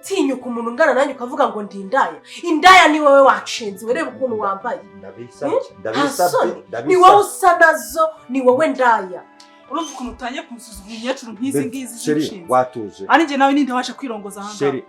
uratinyuka umuntu ungana nanjye ukavuga ngo ndi indaya. Indaya ni wowe wacinze ureba ukuntu wambaye. Ndabisabye. Ni wowe usa nazo, ni wowe ndaya. Urumva ukuntu utangiye kunsuzugura inyacuru nk'izi ngizi z'ishinze. Watuje. Ari njye nawe ninde waje kwirongoza hanga. Sheri.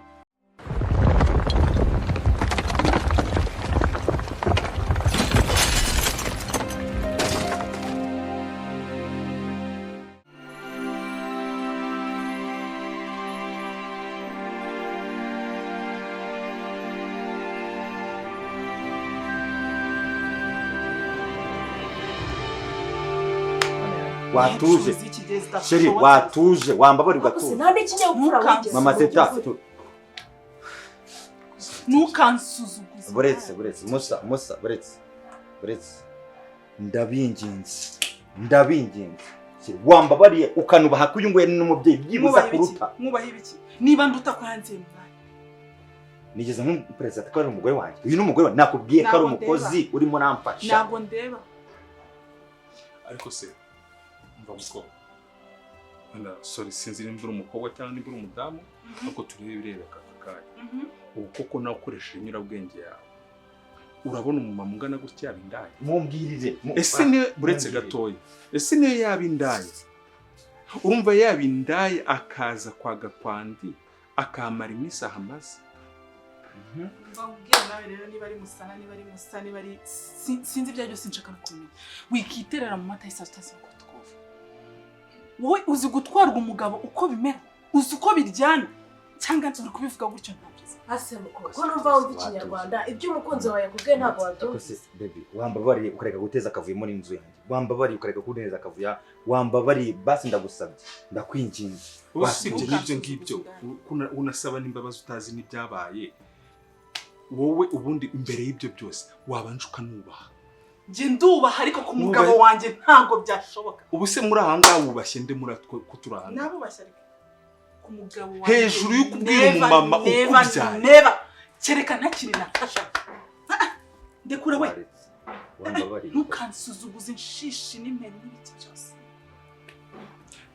Watuje. Sheri, watuje. Wambabari ugatuza. Nta n'ikinyabupfura wigeze. Mama Teta. Ntukansuzuguze. Buretse. Musa, buretse. Ndabinginze. Sheri, wambabariye ukanubaha kuyunguye n'umubyeyi byibuza kuruta. Mwubaha ibiki? Niba nduta ko hanze mwana. Nigeze nk'umuperezida ko ari umugore wanjye. Uyu n'umugore wanjye nakubwiye ko ari umukozi urimo namfasha. Ntabwo ndeba. Ariko se muko sorry sinzi nimba umukobwa cyangwa nimba umudamu ariko turebe kakakaye ubu koko nawe ukoresheje nyirabwenge yawe urabona umumama ungana gutya Indaya mumbwirire ese ni buretse gatoya ese niyo yaba Indaya urumva yaba Indaya akaza kwa Gakwandi akamara imisaha amaze Mbabwira nawe rero niba ari musana niba ari sinzi ibyo byose nshaka kumenya wikiterera mu mata y'isatasi ko twova wowe uzi gutwarwa umugabo uko bimera uzi uko biryana cyangwa nzi kubivuga gutyo ntabyiza asema ko numva wumva ikinyarwanda ibyo umukunzi wawe yakubwiye ntabwo wabyumvise baby wambabariye ukareka guteza akavuye muri inzu yanjye wambabariye ukareka kuneza akavuya wambabariye basi ndagusabye ndakwinginze usibye n'ibyo ngibyo unasaba n'imbabazi utazi n'ibyabaye wowe ubundi imbere y'ibyo byose wabanje ukanubaha nje ndubaha ariko ku mugabo wanjye ntago byashoboka ubu se muri ahanga wubashye nde muri kuturahanga nabo basharika ku mugabo wanjye hejuru y'ukubwira umumama ukubyaye neba kereka ntakiri nakasha ndekura we ntukansuzuguze inshishi n'imperi n'ibiti byose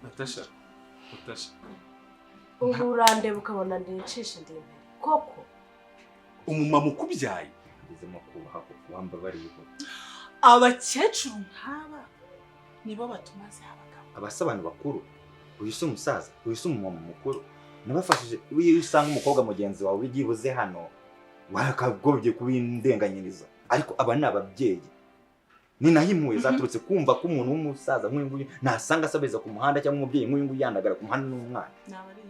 Natasha ubu urandeba ukabona ndi inshishi ndi imperi koko umumama ukubyaye ngizemo kubaha wambabariye abakecuru nk'aba nibo batumaze abagabo abasabana bakuru uyu se umusaza uyu se umumama mukuru nabafashije uyu usanga umukobwa mugenzi wawe bigibuze hano warakagobye kubindenganyiriza ariko aba ni ababyeyi ni nahimuye zaturutse kumva ko umuntu w'umusaza nk'uyu nasanga asabeza ku muhanda cyangwa umubyeyi nk'uyu yandagara ku muhanda n'umwana nabari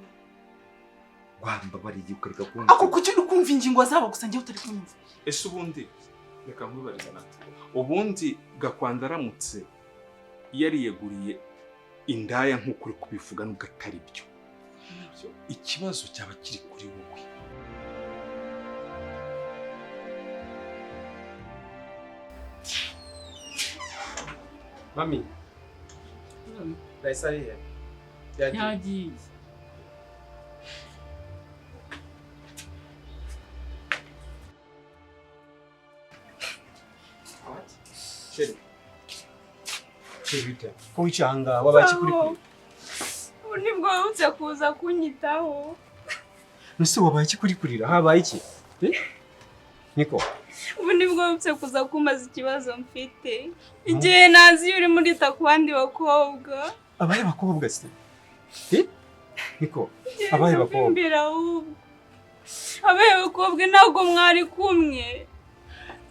wambabariye ukareka kumva ako kuki ukumva ingingo zabo gusa ngiye utari kumva ese ubundi reka nkubarize ubundi Gakwanda aramutse yariyeguriye Indaya nk'ukuri kubivuga nubwo atari byo ikibazo cyaba kiri kuri wowe Mami Raisa yagiye Teta ko wicanga wabaki kuri ubu nibwo wabutse kuza kunyitaho nese wabaye iki kuri kurira habaye iki niko ubu nibwo wabutse kuza kumaza ikibazo mfite igihe nazi uri muri ta ku bandi bakobwa abaye bakobwa se niko abaye bakobwa abaye bakobwa ntabwo mwari kumwe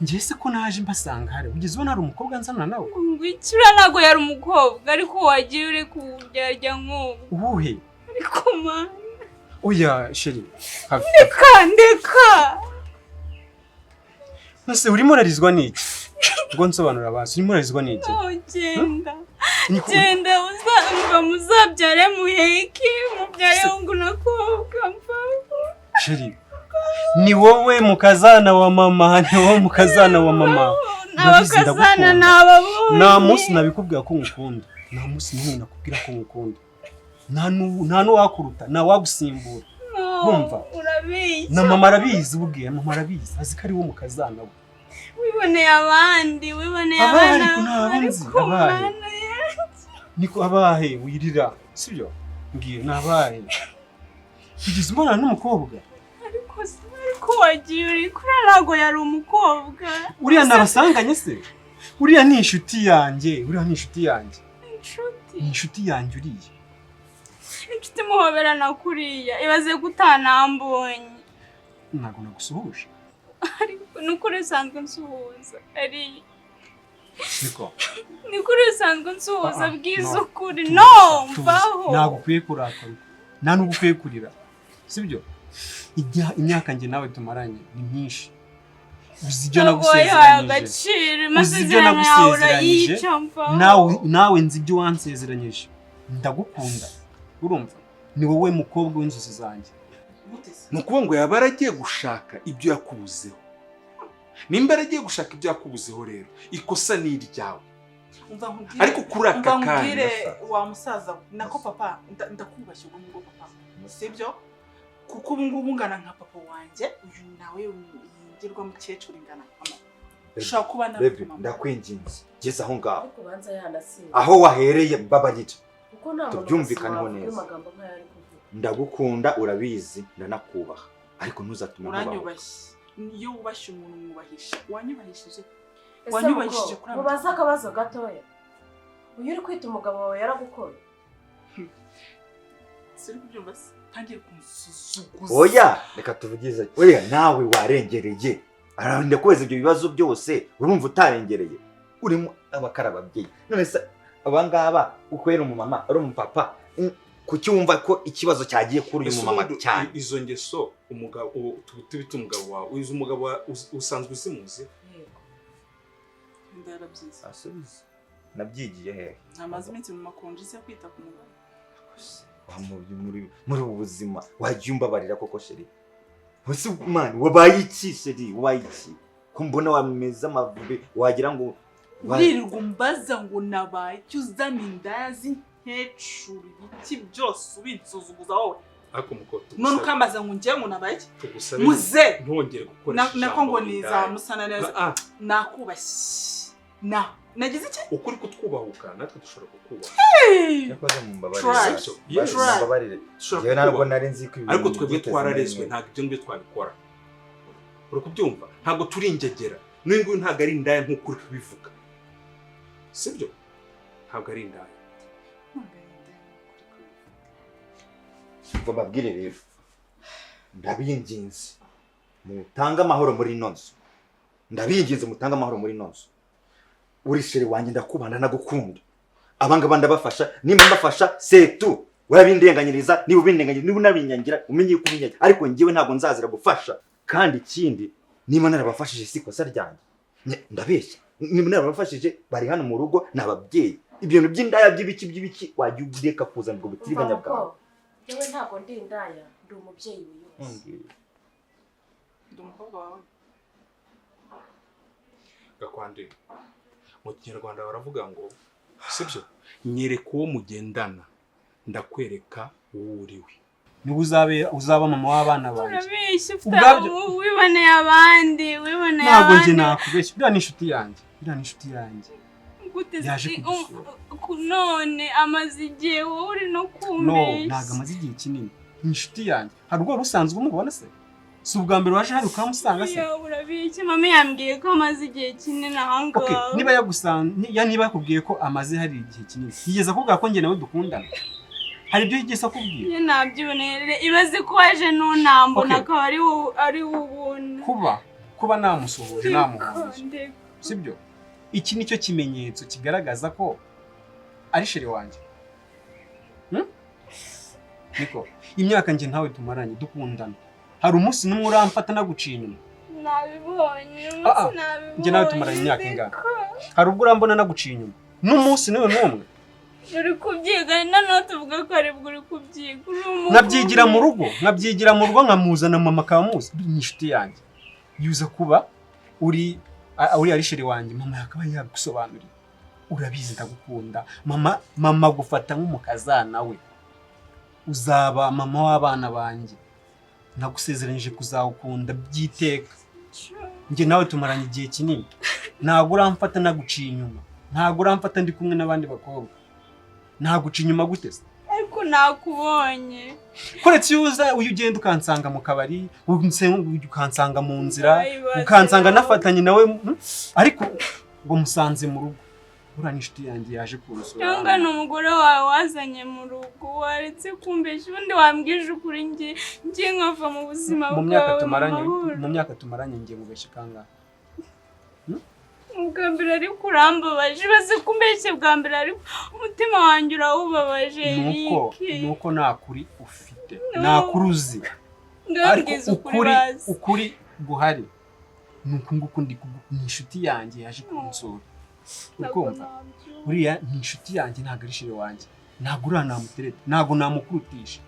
Njese ko naje mbasanga hari ugize ubona ari umukobwa nzana nawe ngwicura ntago yari umukobwa ariko wagiye uri kubyarya nk'ubu ubuhe ariko mana oya sheri ndeka nase urimo rarizwa niki ngo nsobanura abantu urimo rarizwa niki genda uzanga muzabyare muheki mubyare ngo nakobwa mfako sheri ni wowe mukazana wa mama ni wowe mukazana wa mama nabakazana nababonye nta munsi nabikubwira ko ngukunda nta munsi nimwe nakubwira ko ngukunda nta n'uwakuruta nta wagusimbura bumva urabizi na mama arabizi ubwiye mama arabizi azi ko ari wo mukazana we wiboneye abandi abana abahe niko abahe wirira sibyo mbwiye nabahe ugize umwana n'umukobwa ariko wagiye uri kuri ntago yari umukobwa. Uriya nabasanganye se? Uriya ni inshuti yanjye, Inshuti? Ni inshuti yanjye uriya. Inshuti muhoberana kuriya, ibaze gutanambonye. Ntago nagusuhuje. Ariko nukuri usanzwe nsuhuza. Niko. Nukuri usanzwe nsuhuza bwiza ukuri. No, mbaho. Ntago ukwiye kurakara. Nta nubwo ukwiye kurira. Sibyo? Imyaka njye nawe tumaranye ni myinshi. Uzi ibyo nagusezeranyije. Nawe nzi ibyo wansezeranyije. Ndagukunda. Urumva? Ni wowe mukobwa w'inzozi zanjye. Nukuvuga ngo yaba aragiye gushaka ibyo yakubuzeho. Nimba aragiye gushaka ibyo yakubuzeho rero, ikosa ni iryawe. Ariko kuri aka kanya wa musaza nako papa ndakubashye ubwo ngo papa. Sibyo? Kuko ubu ngubu ngana nka papa wanjye, uyu nawe yingirwa mukecuru ingana mama. Ushaka kuba na mama. Ndakwinginze. Geze aho ngaho. Ariko banza yanasize. Aho wahereye mbabarira. Kuko nta tubyumvikaneho neza. Ndagukunda urabizi ndanakubaha. Ariko ntuzatume uranyubashye. Iyo wubashye umuntu mwubahisha. Wanyubahishije. Wanyubahishije kuri abo. Mubaza akabazo gatoya. Uyu uri kwita umugabo wawe yaragukoye. Siri kubyumva se. Tangiye kumusuzuguza. Oya, reka tuvugize. Oya, nawe warengereye. Ararinde kweza ibyo bibazo byose. Urumva utarengereye. Urimo abakara babyeyi. None se abangaba ukwera umumama, ari umupapa. Kucyumva ko ikibazo cyagiye kuri uyu mumama cyane. Izo ngeso umugabo tubita umugabo wawe. Uyu umugabo usanzwe usimuzi. Indaya byiza. Asubize. Nabyigiye he? Amaze iminsi mu makonje se kwita ku mugabo. Muri ubu buzima wagiye umbabarira koko sheri. Bose man wabaye iki sheri? Wabaye iki? Kumbona wameza amavubi wagira ngo wirirwa umbaza ngo nabaye cyuzana indaya z'inkecuru iki byose ubinsuzuguza wowe. Ariko mukoto. None ukambaza ngo ngiye ngo nabaye iki? Tugusabe. Muze. Ntongere gukoresha. Nako ngo niza musana neza. Nakubashye. Nagize iki? Ukuri kutwubahuka natwe dushobora kukubaha. Yakoze mu mbabarire. Yewe ntabwo nari nzi ko ariko twebwe twararezwe ntabwo ibyo ngibyo twabikora. Uri kubyumva? Ntabwo turi ingegera. N'inguyu ntabwo ari indaya nk'uko uri kubivuga. Sibyo? Ntabwo ari indaya. Ngo babwire rero. Ndabinginze. Mutanga amahoro muri nonzo. Ndabinginze mutanga amahoro muri nonzo. Uri sheri wanjye ndakubana nagukunda. Abangaba ndabafasha, nimba mbafasha setu. Urabindenganyiriza, niba ubindenganyiriza, niba unabinyangira, umenye ko ubinyangira. Ariko ngiwe ntabwo nzazira gufasha. Kandi ikindi, niba narabafashije sikosa ryanjye. Ndabeshya. Niba narabafashije bari hano mu rugo n'ababyeyi. Ibyo bintu by'indaya by'ibiki wagiye ureka kuzana ubwo butiriganya bwawe. Yewe ntabwo ndi indaya, ndi umubyeyi wiyose. Ndi umukobwa wawe. Gakwande. Mu Kinyarwanda baravuga ngo sibyo nyereka uwo mugendana ndakwereka uwo uriwe. Ni uzaba mama w'abana banjye. Urabeshya wiboneye abandi, Ntabwo nje nakubeshya. Biriya ni inshuti yanjye. Yaje none amaze igihe wowe uri no kumbeshya. No, ntabwo amaze igihe kinini. Ni inshuti yanjye. Hari ubwo rusanzwe umubona se? Si ubwa mbere waje hano ukamusanga se? Urabeshya mama yambwiye ko amaze igihe kinini ahangaha. Okay, niba yakubwiye ko amaze hari igihe kinini. Yigeze akubwira ko njye nawe dukundana. Hari ibyo yigeze akubwira? Ye nabyibonere ibaze ko waje nunambona akaba ari ubuntu. Kuba namusohoje namuhuje. Sibyo? Iki nicyo kimenyetso kigaragaza ko ari sheri wanjye. Niko, imyaka njye ntawe tumaranye dukundana. Hari umunsi n'umwe uramfata naguciye inyuma. Nabibonye, njye nawe tumaranye imyaka ingana. Hari ubwo urambona naguciye inyuma. N'umunsi n'umwe. Uri kubyiga noneho tuvuga ko ari bwo uri kubyiga. Nkabyigira mu rugo nkamuzana mama akamuzi. Ni inshuti yanjye. Yuza kuba uri ari sheri wanjye mama yakaba yagusobanurira. Urabizi ndagukunda. Mama gufata nk'umukazana we. Uzaba mama w'abana banjye. Nagusezeranyije kuzawukunda byiteka. Njye nawe tumaranye igihe kinini. Ntabwo uramfata naguciye inyuma. Ntabwo uramfata ndi kumwe n'abandi bakobwa. Naguciye inyuma gute se? Ariko ariko nakubonye. Kuretse uza ugenda ukansanga mu kabari, ukansanga mu nzira, ukansanga nafatanye nawe ariko ngo musanze mu rugo. Ura n'inshuti yanjye yaje kurusura. Cyangwa n'umugore wawe wazanye mu rugo waretse kumbesha ubundi wambwije ukuri ngiye nkava mu buzima bwawe. Mu myaka tumaranye ngiye mubeshe kangahe? Ubwa mbere ari kurambabaje baze kumbeshye bwa mbere ari umutima wanjye urawubabaje. Nuko nakuri ufite nakuruzi ariko ukuri guhari nuko nguko ndi inshuti yanjye yaje kunsura. Ukumva uriya ni inshuti yanjye ntago ari shire wanjye, ntago uranamutereta, ntago namukurutisha.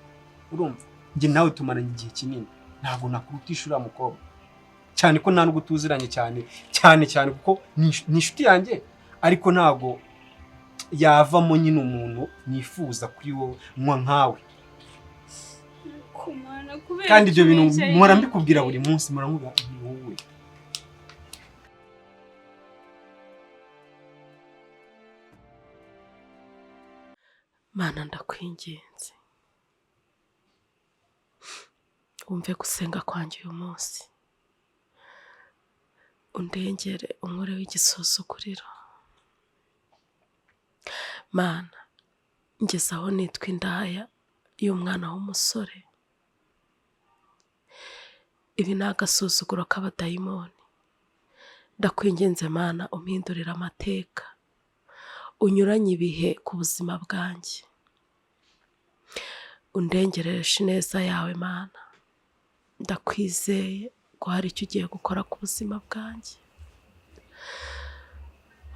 Urumva nge nawe tumaranye igihe kinini, ntago nakurutisha uriya mukobwa, cyane ko nta n'ugutuziranye cyane kuko ni inshuti yanjye, ariko ntago yavamo nyine umuntu nifuza kuri wowe nkawe. Kandi ibyo bintu mpora mbikubwira buri munsi, muramubwira ni wowe. Mana ndakwinginze umve gusenga kwanjye uyu munsi, undengere unkoreho igisuzuguriro. Mana ngeze aho nitwa indaya y'umwana w'umusore. Ibi ni agasuzuguro k'abadayimoni. Ndakwinginze Mana umpindurire amateka, unyuranye ibihe ku buzima bwanjye, undengereshe ineza yawe Mana. Ndakwizeye ko hari icyo ugiye gukora ku buzima bwanjye.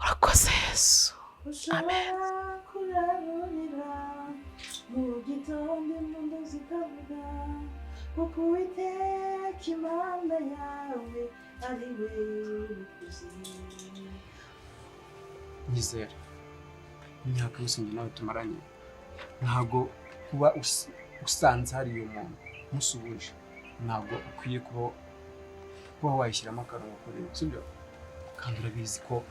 Urakoze Yesu, amen. Nizere imyaka yose njye nawe tumaranye, ntago kuba usanze hari uyu muntu musubuje, ntago ukwiye kuba wayishyiramo akarongo kuri we, sibyo? Kandi urabizi ko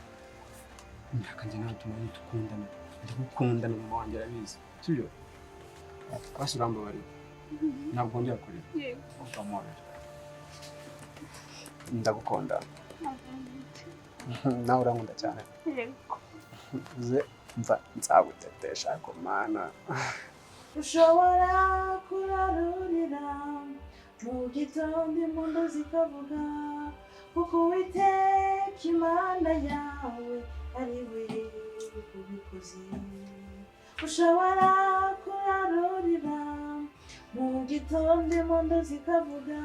imyaka njye nawe tumaranye dukundana, ndagukunda na mama wanjye arabizi, sibyo? Basi urambabarira, ntabwo njya kurira, ukamubabara. Ndagukunda, nawe urankunda cyane. Uze mva nzagutetesha ko Mana. Ushobora kurarurira mu gitondo impundu zikavuga, kuko Uwiteka Imana yawe ari we ubikoze. Ushobora kurarurira mu gitondo impundu zikavuga,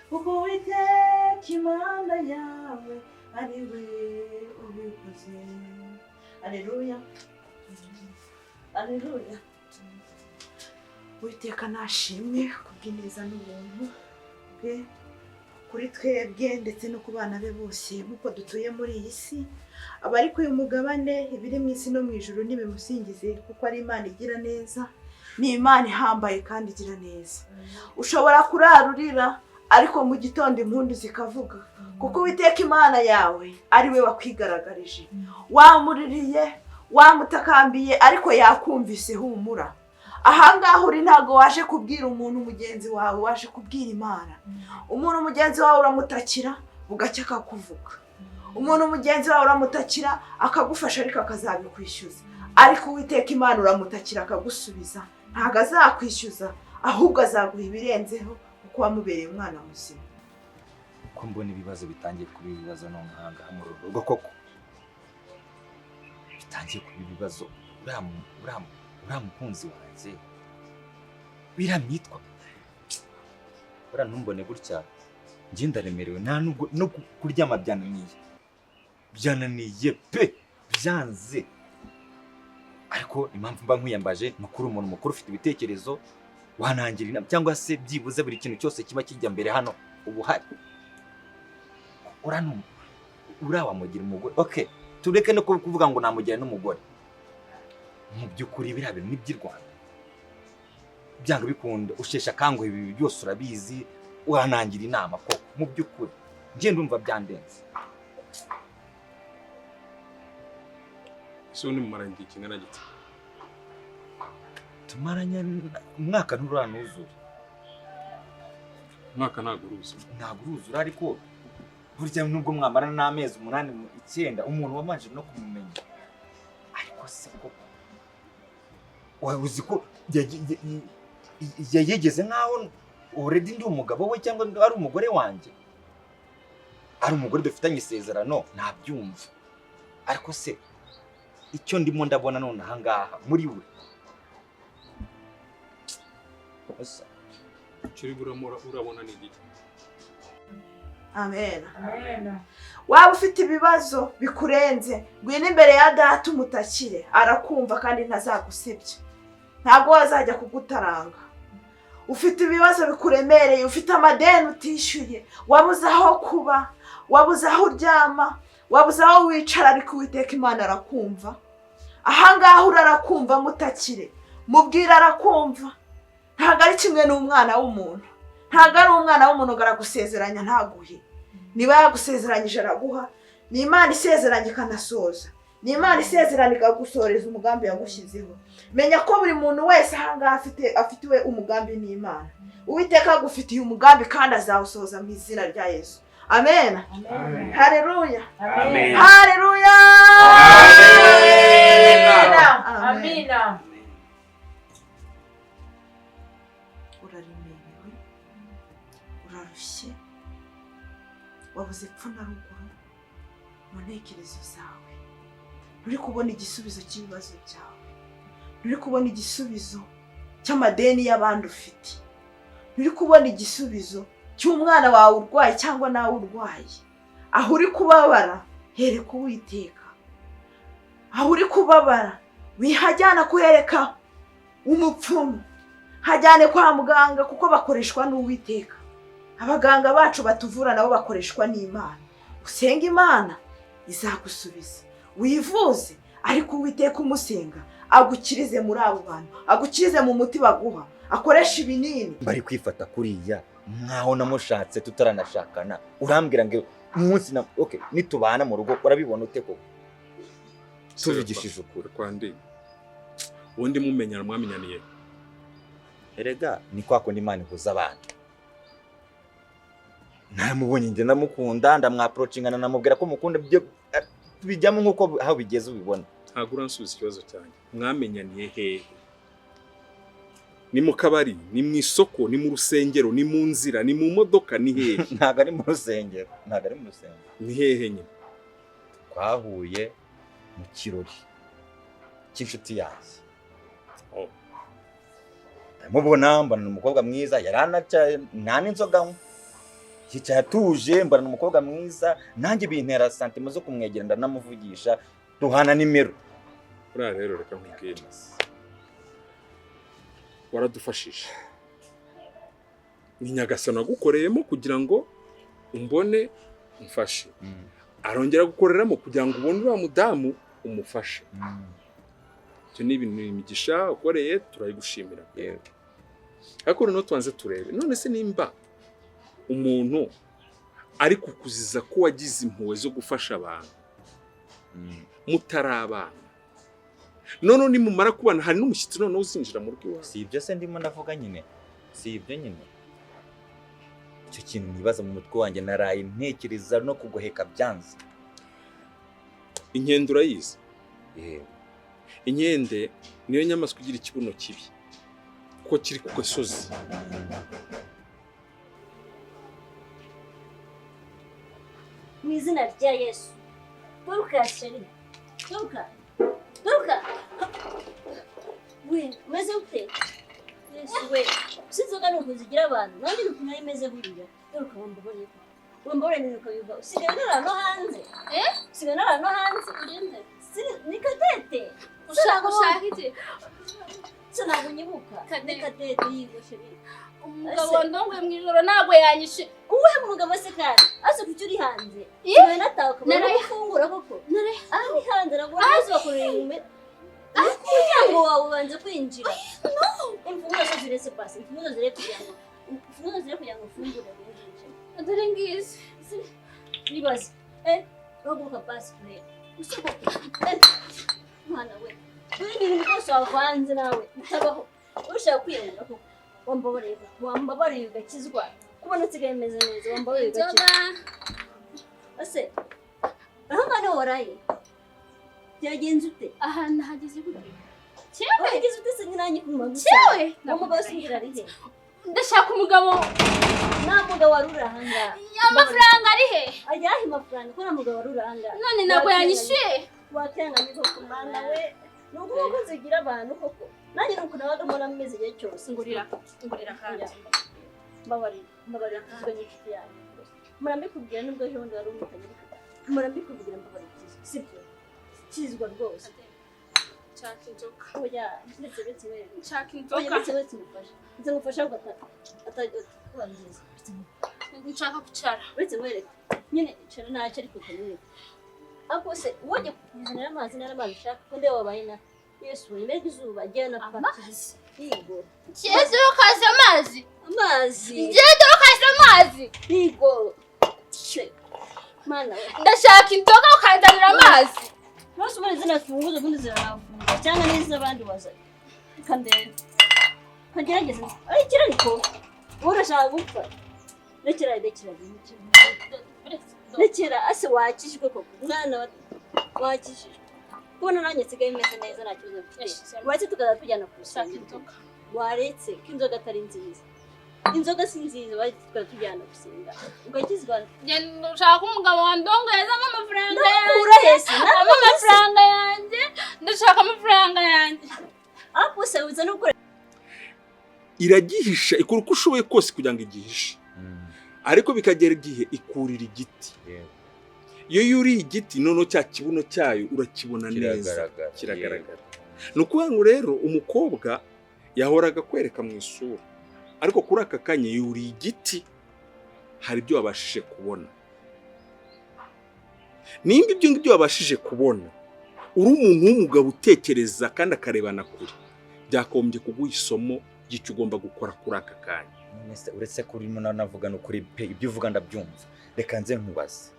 kuko Uwiteka Imana yawe ari we ubikoze. Aleluya, aleluya. Uwiteka nashimwe kubw'ineza n'ubuntu bwe kuri twebwe ndetse no ku bana be bose nk'uko dutuye muri iyi si. Abari ku uyu mugabane, ibiri mu isi no mu ijuru nibimusingize, kuko ari Imana igira neza, ni Imana ihambaye kandi igira neza. Ushobora kurarurira ariko mu gitondo impundu zikavuga, kuko Uwiteka Imana yawe ari we wakwigaragaje. Wamuririye, wamutakambiye, ariko yakumvise, humura. Ahangaha uri ntago waje kubwira umuntu mugenzi wawe, waje kubwira Imana. Umuntu mugenzi wawe uramutakira bugacya akakuvuga, umuntu mugenzi wawe uramutakira akagufasha ariko akazabikwishyuza, ariko Uwiteka Imana uramutakira akagusubiza, ntago azakwishyuza ahubwo azaguha ibirenzeho, kuko wamubereye umwana muzima. Uko mbona ibibazo bitangiye kuba ibibazo n'umuhanga mu rugo koko, bitangiye kuba ibibazo. Uriya mukunzi wanjye biramyitwa, uriya ntumbone gutya, njye ndaremerewe, nta nubwo no kuryama byananiye pe, byanze. Ariko impamvu mba nkwiyambaje ni ukuri umuntu mukuru ufite ibitekerezo, wanangira inama cyangwa se byibuze buri kintu cyose kiba kijya mbere hano ubuhari. Uriya wamugira umugore, okay, tureke no kuvuga ngo namugira n'umugore. Mu by'ukuri biriya bintu ni by'i Rwanda, byanga bikunda ushesha kanguhe, ibi byose urabizi, wanangira inama koko. Mu by'ukuri njye ndumva byandenze. So ni mumaranye igihe kingana gite? tumaranye umwaka nturanuzura. Umwaka ntabwo uruzura. Ntabwo uruzura ariko burya nubwo mwamarana n'amezi 8 9 umuntu wamanje no kumumenya. Ariko se koko uzi ko yageze nkaho already ndi umugabo we cyangwa ari umugore wanjye. Ari umugore dufitanye isezerano nabyumva. Ariko se icyo ndimo ndabona none ahangaha muri we. Kiri urabona ni iki? Amen. Waba ufite ibibazo bikurenze ngwino imbere ya data umutakire arakumva kandi ntazagusebya. Ntabwo wazajya kugutaranga. Ufite ibibazo bikuremereye, ufite amadeni utishyuye, wabuze aho kuba, wabuze aho uryama, wabuze aho wicara ariko Uwiteka Imana arakumva. Ahangaha urarakumva mutakire. Mubwira arakumva. Ntabwo ari kimwe n'umwana w'umuntu. Ntabwo ari umwana w'umuntu garagusezeranya ntaguhe. Niba yagusezeranyije araguha. Ni Imana isezeranye ikanasoza. Ni Imana isezeranye ikagusoreza umugambi yagushyizeho. Menya ko buri muntu wese ahangaha afitiwe umugambi n'Imana. Uwiteka agufitiye umugambi kandi azawusoza mu izina rya Yesu. Amen. Amen. Haleluya. Amen. Haleluya. Amen. Amen. Uraremerewe, urarushye, wabuze epfo na ruguru mu ntekerezo zawe. Nturi kubona igisubizo cy'ibibazo byawe. Nturi kubona igisubizo cy'amadeni y'abandi ufite. Nturi kubona igisubizo cy'umwana wawe urwaye cyangwa nawe urwaye. Aho uri kubabara here ku Uwiteka. Aho uri kubabara wihajyana kuhereka umupfumu. Hajyane kwa muganga kuko bakoreshwa n'Uwiteka. Abaganga bacu batuvura nabo bakoreshwa n'Imana. Usenga Imana izagusubiza. Wivuze ariko Uwiteka umusenga agukirize muri abo bantu. Agukirize mu muti baguha. Akoresha ibinini. Bari kwifata kuriya nkaho namushatse tutaranashakana. Urambwira ngo umunsi na okay nitubana mu rugo urabibona ute koko? Tubigishije ukuri kwandi. Undi mumenyana mwamenyaniye. Erega ni kwa kundi Imana ihuza abantu. Naramubonye nje ndamukunda ndamwaproachingana namubwira ko mukunda bijyamo nkuko aho bigeze ubibona. Ntabwo uransubiza ikibazo cyane. Mwamenyaniye hehe? Ni mu kabari, ni mu isoko, ni mu rusengero, ni mu nzira, ni mu modoka, ni hehe? Ntabwo ari mu rusengero, ntabwo ari mu rusengero. Ni hehe nyine? Twahuye mu kirori cy'inshuti yanjye. Mubona mbana umukobwa mwiza yaranaca nta n'inzoga nkwe. Yicaye atuje mbana umukobwa mwiza nanjye bintera sentiment zo kumwegera ndanamuvugisha duhana nimero. Ura rero reka nkubwire. Waradufashije. Ni Nyagasani agukoreyemo kugira ngo umbone umfashe. Arongera gukoreramo kugira ngo ubone wa mudamu umufashe. Cyo ni ibintu imigisha ukoreye turayigushimira. Ariko no twanze turebe. None se nimba umuntu ari kukuziza ko wagize impuhwe zo gufasha abantu. Mutarabana. None nimumara kubana hari n'umushyitsi none uzinjira mu rugo. Si ibyo se ndimo ndavuga nyine. Si ibyo nyine. Icyo kintu nibaza mu mutwe wanjye naraye ntekereza no kugoheka byanze. Inkende urayizi? Inkende niyo nyamaswa igira ikibuno kibi. Ko kiri ku gasozi. Mu izina rya Yesu. Turuka sheri. Turuka. We, umeze ute? Yesu we. Sinzoga nuko zigira abantu. Nandi nuko nayo imeze buriya. Turuka wambabore. Wambabore nuko biva. Usigaye n'abantu hanze. Usigaye n'abantu hanze. Urinde. Ni Teta. Ushaka iki? Ntabwo nyibuka. Teta yigo sheri. Umugabo ndongwe mu ijoro ntabwo yanyishe. Uwe mugabo se kandi ase kucyo uri hanze. Iwe nataka gufungura koko. Ari hanze nagura nzi bakorera inyuma. Umuryango wawe ubanze kwinjira. Imfunguzo zose ziretse pasi. Imfunguzo zire kugira ngo ufungure winjire. Dore ngizi. Nibaze. Robuka pasi kure. Usoko. Mwana we. Uri ni ibintu byose wavanze nawe. Utabaho. ushaka kwiyemura ko wambabarira ugakizwa kubona usigaye meze neza wambabarira ugakizwa ase aho ngane waraye byagenze ute ahantu hageze gute cyewe hageze ute se nyiranye kumugabo cyewe umugabo singira ari he ndashaka umugabo nta mugabo warura ahanga amafaranga ari he ajyahe amafaranga ko nta mugabo warura ahanga none ntabwo yanyishyuye wakiranga niko kumana we nuko uko zigira abantu koko nanjye nuko nabaga mbona ameze igihe cyose ngurira kandi mbabarira kizwe n'inshuti yanjye murambikubwira nubwo ejo bundi wari umutanyarika murambikubwira mbabarira sibyo kizwa rwose nshaka inzoka oya ndetse wewe nshaka oya inzoka ndetse mufasha nzamufasha atabangiza nshaka kucara uretse mwereka nyine icara ntacyo ariko kamwereka ako se wajya kuzanira amazi n'amazi ushaka ko ndewe wabaye na Yesu wemera izuba ajya na amazi higo Yesu ukaza amazi Yesu ukaza amazi higo mana ndashaka inzoga ukanzanira amazi Nose ubone zinafunguzo ubundi ziranafunga cyangwa n'iz'abandi waza kandende kagerageza kira niko urashaka gupfa rekera ase wakishwe koko mwana wakishijwe kubona nanjye nsigaye meze neza nta kibazo mfite watse tukaza tujyana ku rusengero waretse ko inzoga atari nziza inzoga si nziza watse tukaza tujyana gusenga ugakizwa ndashaka umugabo wandongeza amafaranga yanjye ndashaka amafaranga yanjye apo se uza no gukora iragihisha ikora uko ushoboye kose kugira ngo igihishe ariko bikagera igihe ikurira igiti iyo yuriye igiti noneho cya kibuno cyayo urakibona neza kiragaragara ni ukuvuga ngo rero umukobwa yahoraga kwereka mu isura ariko kuri aka kanya yuriye igiti hari ibyo wabashije kubona nimba ibyo ngibyo wabashije kubona uri umuntu w'umugabo utekereza kandi akarebana kure byakombye kuguha isomo ry'icyo ugomba gukora kuri aka kanya uretse ko urimo navuga n'ukuri pe ibyo uvuga ndabyumva reka nze nkubaze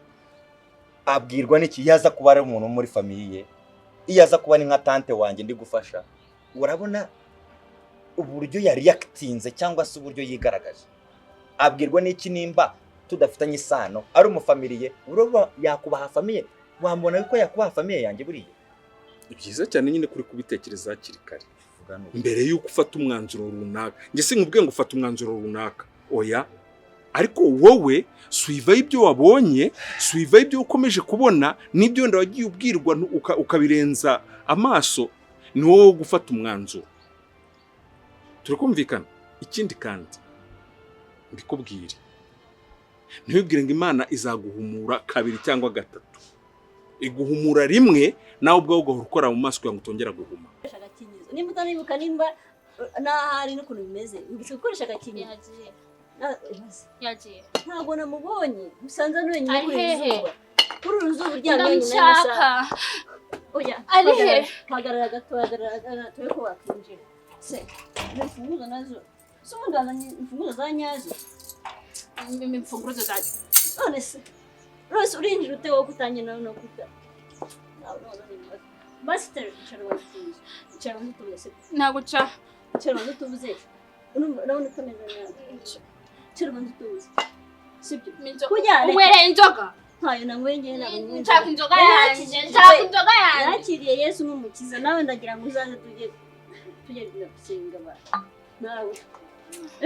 abwirwa n'iki yaza kuba ari umuntu muri famiye iyo aza kuba ni nka tante wanjye ndi gufasha urabona uburyo yari yakitinze cyangwa se uburyo yigaragaje abwirwa n'iki nimba tudafitanye isano ari umufamiliye uraba yakubaha famiye wambona ko yakubaha famiye yanjye buriye byiza cyane nyine kuri kubitekereza hakiri kare mbere yuko ufata umwanzuro runaka nge sinkubwiye ngo ufata umwanzuro runaka oya ariko wowe suiva ibyo wabonye suiva ibyo ukomeje kubona n'ibyo wenda wagiye ubwirwa ukabirenza amaso ni wowe gufata umwanzuro turakumvikana ikindi kandi mbikubwire ntibibwire ngo Imana izaguhumura kabiri cyangwa gatatu iguhumura rimwe nawe ubwawe ugahora ukora mu maso kugira ngo utongera guhuma nimba utanibuka nimba n'ahari n'ukuntu bimeze ubise gukoresha agakingirizo yagiye ntabwo namubonye musanze ari wenyine kuri uru zuba uryamye ndamushaka oya ari he hagarara gato tube ko wakinjira se imfunguzo nazo se ubundi wazanye imfunguzo za nyazo imfunguzo za none se rwose urinjira ute wowe kutangiye no kuta Master, icara mutubuze. Ntabwo cha. Icara mutubuze. Urabona utameze neza. Icara mutubuze. Sibyo. Kujyana. Uwere inzoga. Ntayo nangwenge ntabwo. Nshaka inzoga yanjye. Yakiriye Yesu nk'umukiza nawe ndagira ngo uzaze tujye gusenga abantu. Nawe.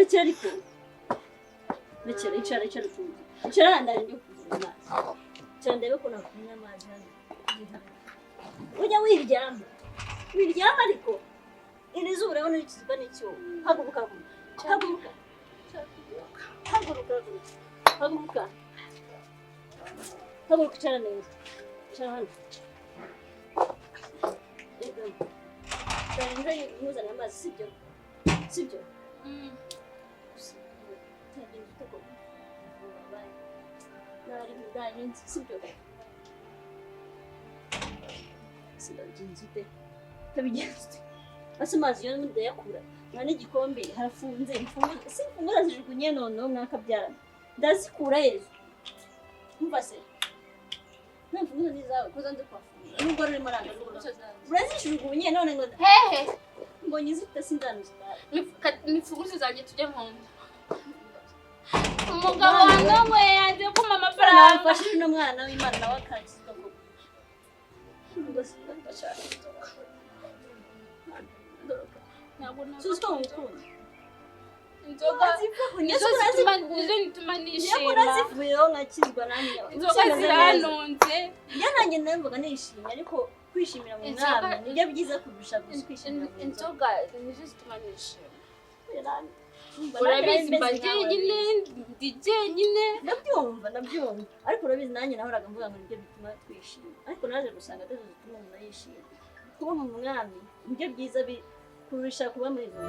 Icara ariko. Icara tuzi. Icara ndari njye kuvura amazi. Icara ndebe ko nakunywa amazi hano. Ujya wiryama ariko iri zuba urabona rikizwa n'icyo haguruka icara neza icara hano ndari nkuzana amazi sibyo sibyo sinabyinsute tabigenze ase mazi yo ndayakura none igikombe harafunze imfunguzo zijugunye none mwakabyarana ndazikura yezu umva se imfunguzo nizawe koza nze kwafunga nubwo ruri maranga urazishugunye none ngo hehe ngo nyizite sindanuzwa nifuguze zanjye tujye mu nda umugabo wanjye ngo yanze kumpa amafaranga nafashije n'umwana w'Imana nawe akakiza ko ndashaka ntabwo susto mukunda inzoga nizo nituma nishima urazivuyeho nkakizwa nanjye inzoga ziranunze njye nanjye ndumvaga nishimye ariko kwishimira mu mwami nibyo byiza kurusha kwishimira mu inzoga nizo zituma nishima urabizi mba jyenyine ndi jyenyine ndabyumva ariko urabizi nanjye nahoraga mvuga ngo nibyo bituma twishima ariko naje gusanga atazo zituma umuntu yishima kuba mu mwami nibyo byiza kurusha kuba muri izo